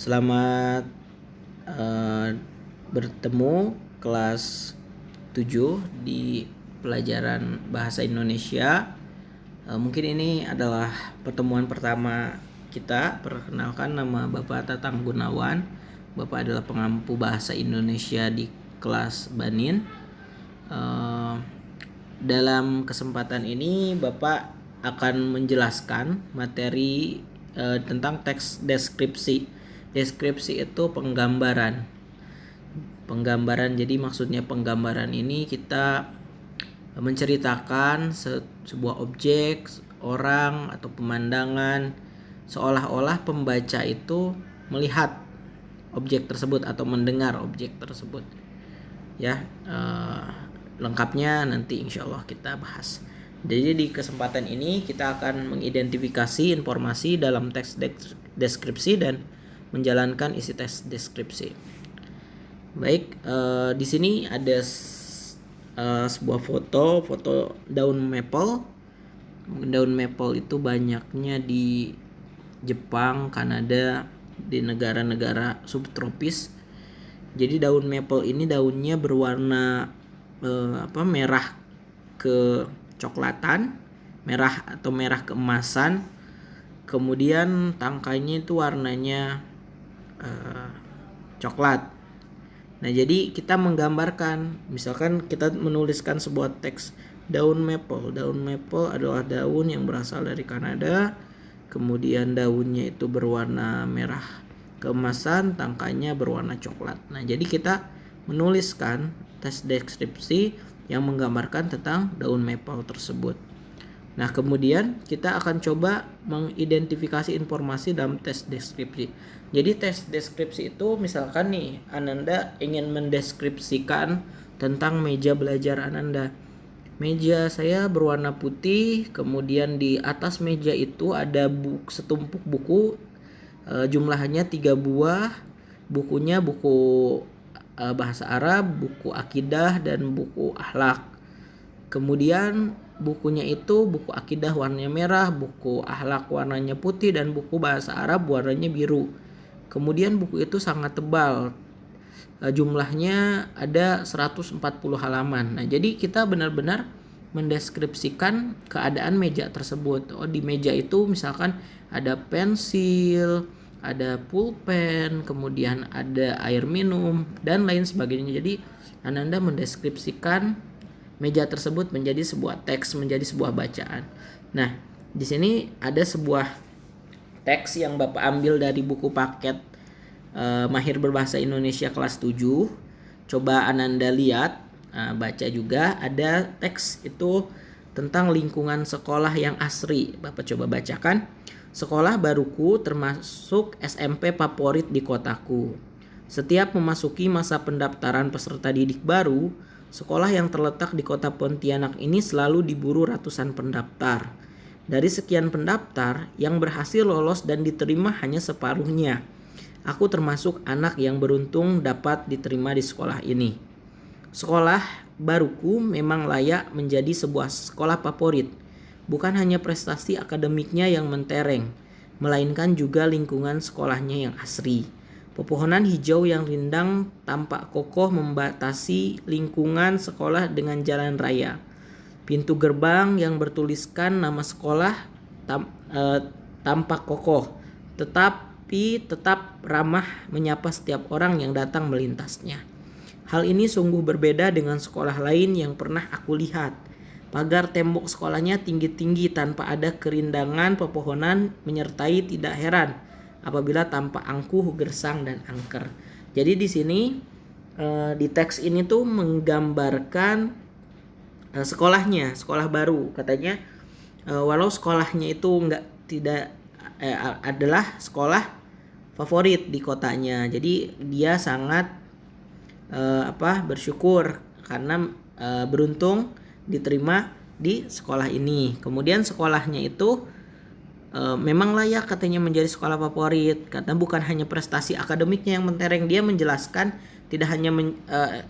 Selamat bertemu kelas 7 di pelajaran Bahasa Indonesia. Mungkin ini adalah pertemuan pertama kita. Perkenalkan, nama Bapak Tatang Gunawan. Bapak adalah pengampu Bahasa Indonesia di kelas Banin. Dalam kesempatan ini Bapak akan menjelaskan materi tentang teks deskripsi. Deskripsi itu penggambaran. Jadi maksudnya penggambaran ini kita menceritakan sebuah objek, orang atau pemandangan seolah-olah pembaca itu melihat objek tersebut atau mendengar objek tersebut. Ya, lengkapnya nanti insya Allah kita bahas. Jadi di kesempatan ini kita akan mengidentifikasi informasi dalam teks deskripsi dan menjalankan isi teks deskripsi. Baik, di sini ada sebuah foto daun maple. Daun maple itu banyaknya di Jepang, Kanada, di negara-negara subtropis. Jadi daun maple ini daunnya berwarna merah kecoklatan, merah atau merah keemasan. Kemudian tangkainya itu warnanya coklat. Nah, jadi kita menggambarkan, misalkan kita menuliskan sebuah teks daun maple. Daun maple adalah daun yang berasal dari Kanada. Kemudian daunnya itu berwarna merah keemasan, tangkainya berwarna coklat. Nah, jadi kita menuliskan teks deskripsi yang menggambarkan tentang daun maple tersebut. Nah, kemudian kita akan coba mengidentifikasi informasi dalam tes deskripsi. Jadi tes deskripsi itu misalkan nih, Ananda ingin mendeskripsikan tentang meja belajar Ananda. Meja saya berwarna putih, kemudian di atas meja itu ada setumpuk buku, jumlahnya 3 buah. Bukunya buku bahasa Arab, buku akidah, dan buku akhlak. Kemudian bukunya itu buku akidah warnanya merah, buku akhlak warnanya putih, dan buku bahasa Arab warnanya biru. Kemudian buku itu sangat tebal, jumlahnya ada 140 halaman. Nah, jadi kita benar-benar mendeskripsikan keadaan meja tersebut. Oh, di meja itu misalkan ada pensil, ada pulpen, kemudian ada air minum, dan lain sebagainya. Jadi Ananda mendeskripsikan meja tersebut menjadi sebuah teks, menjadi sebuah bacaan. Nah, di sini ada sebuah teks yang Bapak ambil dari buku paket Mahir Berbahasa Indonesia kelas 7. Coba Ananda lihat, baca juga. Ada teks itu tentang lingkungan sekolah yang asri. Bapak coba bacakan. Sekolah baruku termasuk SMP favorit di kotaku. Setiap memasuki masa pendaftaran peserta didik baru, sekolah yang terletak di kota Pontianak ini selalu diburu ratusan pendaftar. Dari sekian pendaftar, yang berhasil lolos dan diterima hanya separuhnya. Aku termasuk anak yang beruntung dapat diterima di sekolah ini. Sekolah baruku memang layak menjadi sebuah sekolah favorit. Bukan hanya prestasi akademiknya yang mentereng, melainkan juga lingkungan sekolahnya yang asri. Pepohonan hijau yang rindang tampak kokoh membatasi lingkungan sekolah dengan jalan raya. Pintu gerbang yang bertuliskan nama sekolah tampak kokoh, tetapi tetap ramah menyapa setiap orang yang datang melintasnya. Hal ini sungguh berbeda dengan sekolah lain yang pernah aku lihat. Pagar tembok sekolahnya tinggi-tinggi tanpa ada kerindangan pepohonan, menyertai tidak heran apabila tampak angkuh, gersang, dan angker. Jadi di sini di teks ini tuh menggambarkan sekolahnya, sekolah baru. Katanya walau sekolahnya itu adalah sekolah favorit di kotanya. Jadi dia sangat bersyukur karena beruntung diterima di sekolah ini. Kemudian sekolahnya itu memang layak katanya menjadi sekolah favorit karena bukan hanya prestasi akademiknya yang mentereng. Dia menjelaskan, tidak hanya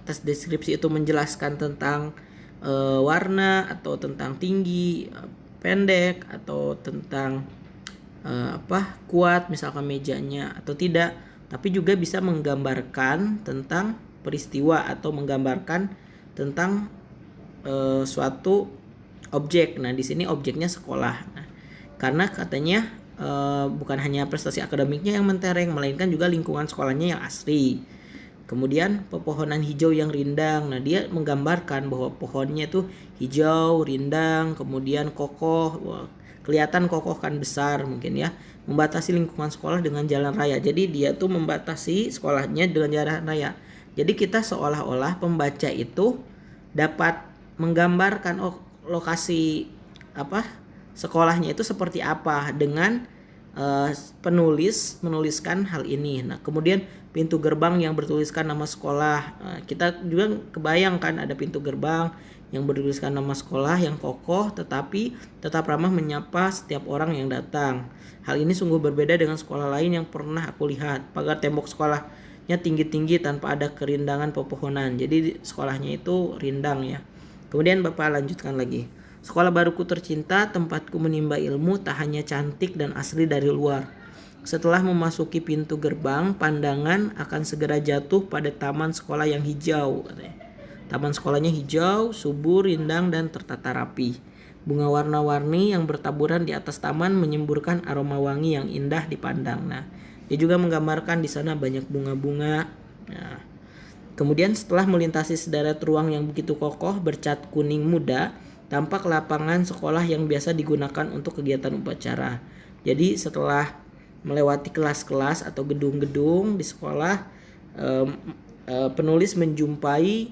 tes deskripsi itu menjelaskan tentang warna atau tentang tinggi, pendek, atau tentang kuat misalkan mejanya atau tidak. tapi juga bisa menggambarkan tentang peristiwa atau menggambarkan tentang suatu objek. Nah, di sini objeknya sekolah. Nah, karena katanya bukan hanya prestasi akademiknya yang mentereng, melainkan juga lingkungan sekolahnya yang asri. Kemudian pepohonan hijau yang rindang. Nah, dia menggambarkan bahwa pohonnya itu hijau, rindang, kemudian kokoh. Wah, kelihatan kokoh kan, besar mungkin ya. Membatasi lingkungan sekolah dengan jalan raya. Jadi dia tuh membatasi sekolahnya dengan jalan raya. Jadi kita seolah-olah pembaca itu dapat menggambarkan lokasi sekolahnya itu seperti apa dengan penulis menuliskan hal ini. Nah, kemudian pintu gerbang yang bertuliskan nama sekolah. Kita juga kebayangkan ada pintu gerbang yang bertuliskan nama sekolah yang kokoh tetapi tetap ramah menyapa setiap orang yang datang. Hal ini sungguh berbeda dengan sekolah lain yang pernah aku lihat. Pagar tembok sekolahnya tinggi-tinggi tanpa ada kerindangan pepohonan. Jadi sekolahnya itu rindang ya. Kemudian Bapak lanjutkan lagi. Sekolah baruku tercinta, tempatku menimba ilmu tak hanya cantik dan asri dari luar. Setelah memasuki pintu gerbang, pandangan akan segera jatuh pada taman sekolah yang hijau. Taman sekolahnya hijau, subur, rindang, dan tertata rapi. Bunga warna-warni yang bertaburan di atas taman menyemburkan aroma wangi yang indah dipandang. Nah, dia juga menggambarkan di sana banyak bunga-bunga. Nah, kemudian setelah melintasi sederet ruang yang begitu kokoh bercat kuning muda, tampak lapangan sekolah yang biasa digunakan untuk kegiatan upacara. Jadi setelah melewati kelas-kelas atau gedung-gedung di sekolah, penulis menjumpai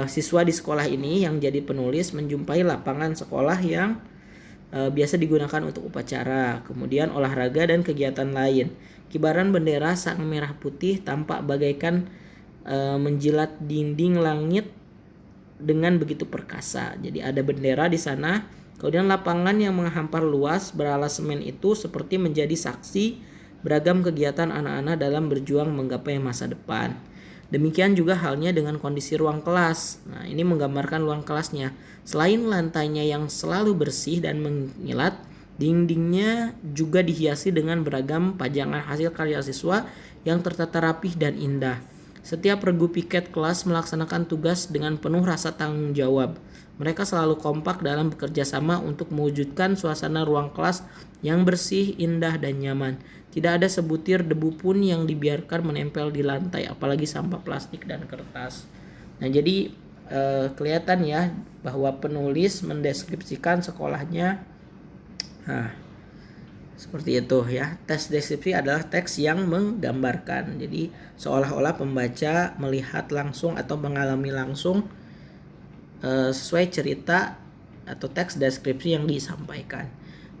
siswa di sekolah ini yang jadi penulis menjumpai lapangan sekolah yang biasa digunakan untuk upacara, kemudian olahraga dan kegiatan lain. Kibaran bendera sang merah putih tampak bagaikan menjilat dinding langit dengan begitu perkasa. Jadi ada bendera di sana. Kemudian lapangan yang menghampar luas beralas semen itu seperti menjadi saksi beragam kegiatan anak-anak dalam berjuang menggapai masa depan. Demikian juga halnya dengan kondisi ruang kelas. Nah, ini menggambarkan ruang kelasnya. Selain lantainya yang selalu bersih dan mengilat, dindingnya juga dihiasi dengan beragam pajangan hasil karya siswa yang tertata rapih dan indah. Setiap regu piket kelas melaksanakan tugas dengan penuh rasa tanggung jawab. Mereka selalu kompak dalam bekerja sama untuk mewujudkan suasana ruang kelas yang bersih, indah, dan nyaman. Tidak ada sebutir debu pun yang dibiarkan menempel di lantai, apalagi sampah plastik dan kertas. Nah, jadi kelihatan ya bahwa penulis mendeskripsikan sekolahnya. Nah, seperti itu ya. Teks deskripsi adalah teks yang menggambarkan. Jadi seolah-olah pembaca melihat langsung atau mengalami langsung sesuai cerita atau teks deskripsi yang disampaikan.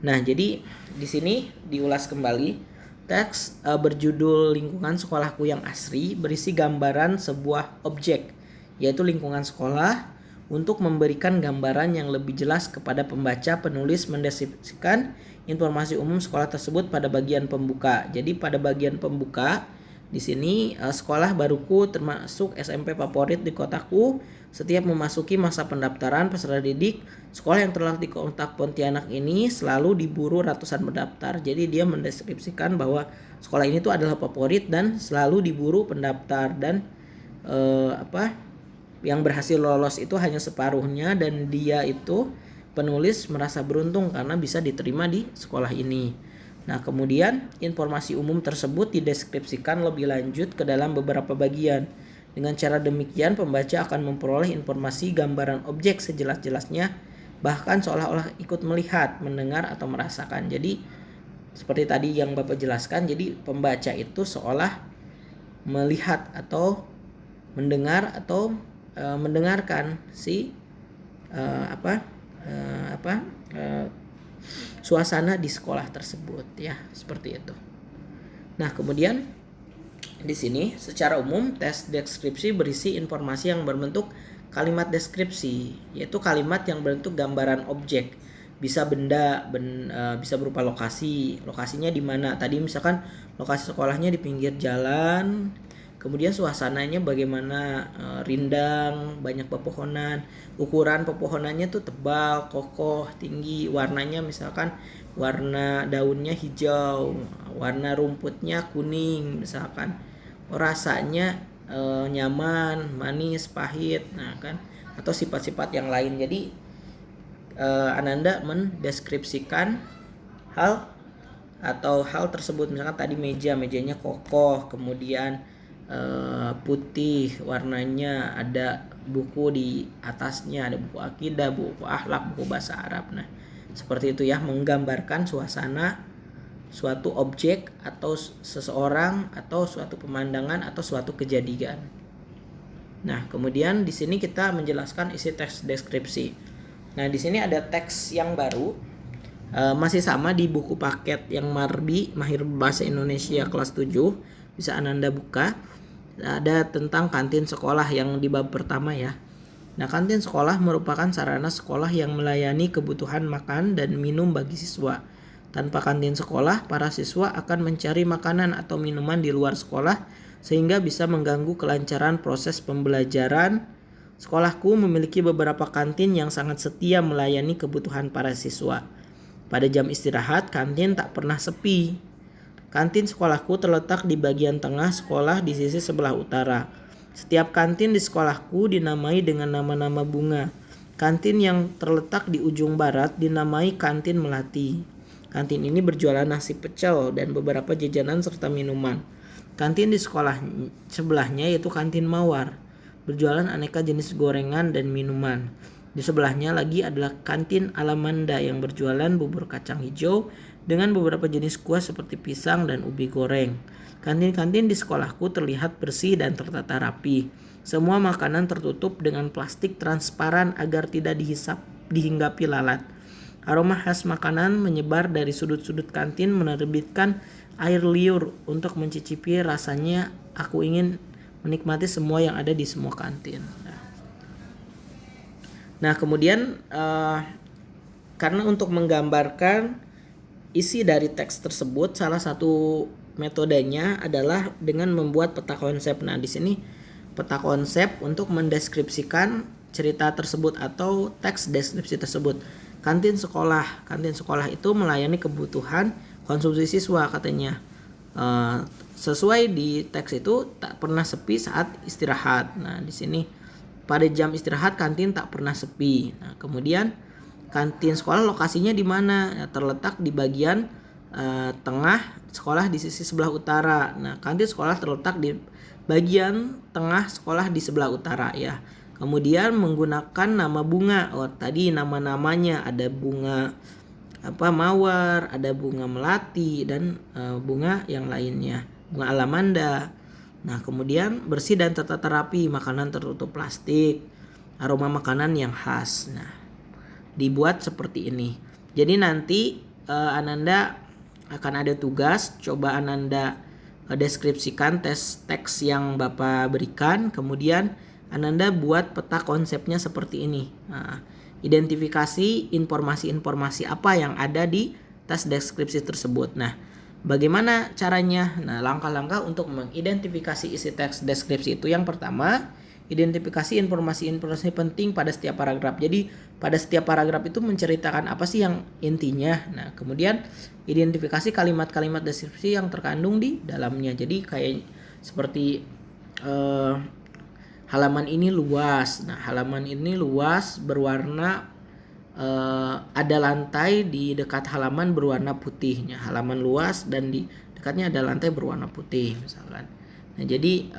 Nah, jadi di sini diulas kembali. Teks berjudul Lingkungan Sekolahku yang Asri berisi gambaran sebuah objek, yaitu lingkungan sekolah. Untuk memberikan gambaran yang lebih jelas kepada pembaca, penulis mendeskripsikan informasi umum sekolah tersebut pada bagian pembuka. Jadi pada bagian pembuka di sini sekolah baruku termasuk SMP favorit di kotaku. Setiap memasuki masa pendaftaran peserta didik, sekolah yang terletak di kota Pontianak ini selalu diburu ratusan pendaftar. Jadi dia mendeskripsikan bahwa sekolah ini tuh adalah favorit dan selalu diburu pendaftar, dan yang berhasil lolos itu hanya separuhnya, dan dia itu penulis merasa beruntung karena bisa diterima di sekolah ini. Nah, kemudian informasi umum tersebut dideskripsikan lebih lanjut ke dalam beberapa bagian. Dengan cara demikian pembaca akan memperoleh informasi gambaran objek sejelas-jelasnya, bahkan seolah-olah ikut melihat, mendengar, atau merasakan. Jadi seperti tadi yang Bapak jelaskan, jadi pembaca itu seolah melihat atau mendengar atau mendengarkan suasana di sekolah tersebut ya, seperti itu. Nah, kemudian di sini secara umum tes deskripsi berisi informasi yang berbentuk kalimat deskripsi, yaitu kalimat yang berbentuk gambaran objek. Bisa benda, bisa berupa lokasinya di mana. Tadi misalkan lokasi sekolahnya di pinggir jalan. Kemudian suasananya bagaimana, rindang, banyak pepohonan, ukuran pepohonannya tuh tebal, kokoh, tinggi, warnanya misalkan warna daunnya hijau, warna rumputnya kuning misalkan. Rasanya nyaman, manis, pahit, nah kan, atau sifat-sifat yang lain. Jadi Ananda mendeskripsikan hal tersebut. Misalkan tadi mejanya kokoh, kemudian putih warnanya, ada buku di atasnya, ada buku akidah, buku akhlak, buku bahasa Arab. Nah seperti itu ya, menggambarkan suasana suatu objek atau seseorang atau suatu pemandangan atau suatu kejadian. Nah kemudian di sini kita menjelaskan isi teks deskripsi. Nah di sini ada teks yang baru, masih sama di buku paket yang Marbi Mahir Bahasa Indonesia kelas 7, bisa Ananda buka. Ada tentang kantin sekolah yang di bab pertama ya. Nah kantin sekolah merupakan sarana sekolah yang melayani kebutuhan makan dan minum bagi siswa. Tanpa kantin sekolah, para siswa akan mencari makanan atau minuman di luar sekolah sehingga bisa mengganggu kelancaran proses pembelajaran. Sekolahku memiliki beberapa kantin yang sangat setia melayani kebutuhan para siswa. Pada jam istirahat, kantin tak pernah sepi. Kantin sekolahku terletak di bagian tengah sekolah di sisi sebelah utara. Setiap kantin di sekolahku dinamai dengan nama-nama bunga. Kantin yang terletak di ujung barat dinamai kantin Melati. Kantin ini berjualan nasi pecel dan beberapa jajanan serta minuman. Kantin di sekolah sebelahnya yaitu kantin Mawar, berjualan aneka jenis gorengan dan minuman. Di sebelahnya lagi adalah kantin Alamanda yang berjualan bubur kacang hijau dengan beberapa jenis kuah seperti pisang dan ubi goreng. Kantin-kantin di sekolahku terlihat bersih dan tertata rapi. Semua makanan tertutup dengan plastik transparan agar tidak dihinggapi lalat. Aroma khas makanan menyebar dari sudut-sudut kantin menerbitkan air liur untuk mencicipi rasanya. Aku ingin menikmati semua yang ada di semua kantin. Nah kemudian karena untuk menggambarkan isi dari teks tersebut, salah satu metodenya adalah dengan membuat peta konsep. Nah di sini peta konsep untuk mendeskripsikan cerita tersebut atau teks deskripsi tersebut. Kantin sekolah itu melayani kebutuhan konsumsi siswa katanya. Sesuai di teks itu tak pernah sepi saat istirahat. Nah di sini pada jam istirahat kantin tak pernah sepi. Nah kemudian kantin sekolah lokasinya di mana? Ya, terletak di bagian tengah sekolah di sisi sebelah utara. Nah kantin sekolah terletak di bagian tengah sekolah di sebelah utara ya. Kemudian menggunakan nama bunga. Tadi nama-namanya ada bunga mawar, ada bunga melati dan bunga yang lainnya, bunga alamanda. Nah kemudian bersih dan tertata rapi, makanan tertutup plastik, aroma makanan yang khas. Nah dibuat seperti ini. Jadi nanti Ananda akan ada tugas, coba Ananda deskripsikan teks yang Bapak berikan, kemudian Ananda buat peta konsepnya seperti ini. Nah, identifikasi informasi-informasi apa yang ada di tes deskripsi tersebut. Nah, bagaimana caranya? Nah, langkah-langkah untuk mengidentifikasi isi teks deskripsi itu yang pertama, identifikasi informasi-informasi penting pada setiap paragraf. Jadi, pada setiap paragraf itu menceritakan apa sih yang intinya. Nah, kemudian identifikasi kalimat-kalimat deskripsi yang terkandung di dalamnya. Jadi, kayak seperti halaman ini luas. Nah, halaman ini luas berwarna ada lantai di dekat halaman berwarna putihnya. Halaman luas dan di dekatnya ada lantai berwarna putih misalkan. Nah, jadi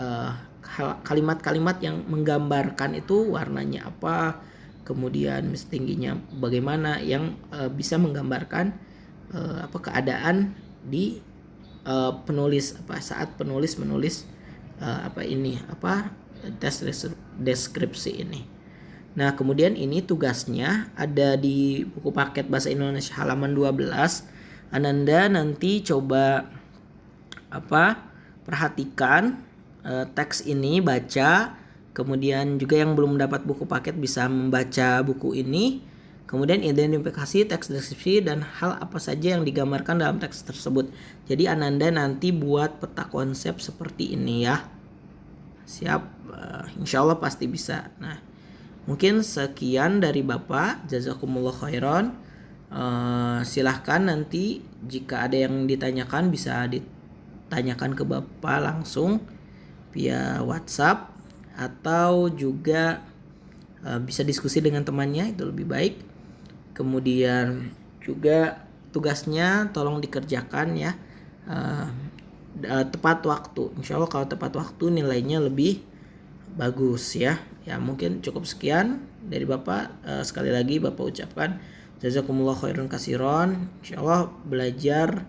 kalimat-kalimat yang menggambarkan itu warnanya apa, kemudian tingginya bagaimana, yang bisa menggambarkan keadaan di penulis saat penulis menulis tes deskripsi ini. Nah kemudian ini tugasnya ada di buku paket bahasa Indonesia halaman 12. Ananda nanti coba perhatikan teks ini, baca. Kemudian juga yang belum dapat buku paket bisa membaca buku ini. Kemudian identifikasi teks deskripsi dan hal apa saja yang digambarkan dalam teks tersebut. Jadi Ananda nanti buat peta konsep seperti ini ya. Siap, insya Allah pasti bisa. Nah, mungkin sekian dari Bapak. Jazakumullah khairan. Silahkan nanti jika ada yang ditanyakan bisa ditanyakan ke Bapak langsung via WhatsApp atau juga bisa diskusi dengan temannya, itu lebih baik. Kemudian juga tugasnya tolong dikerjakan ya tepat waktu. Insya Allah kalau tepat waktu nilainya lebih bagus ya. Ya mungkin cukup sekian dari Bapak. Sekali lagi Bapak ucapkan jazakumullah khairan kasiron. Insya Allah belajar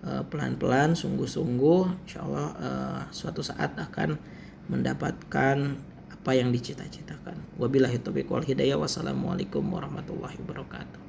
pelan-pelan, sungguh-sungguh. Insya Allah suatu saat akan mendapatkan apa yang dicita-citakan. Wabillahi taufiq wal hidayah. Wassalamualaikum warahmatullahi wabarakatuh.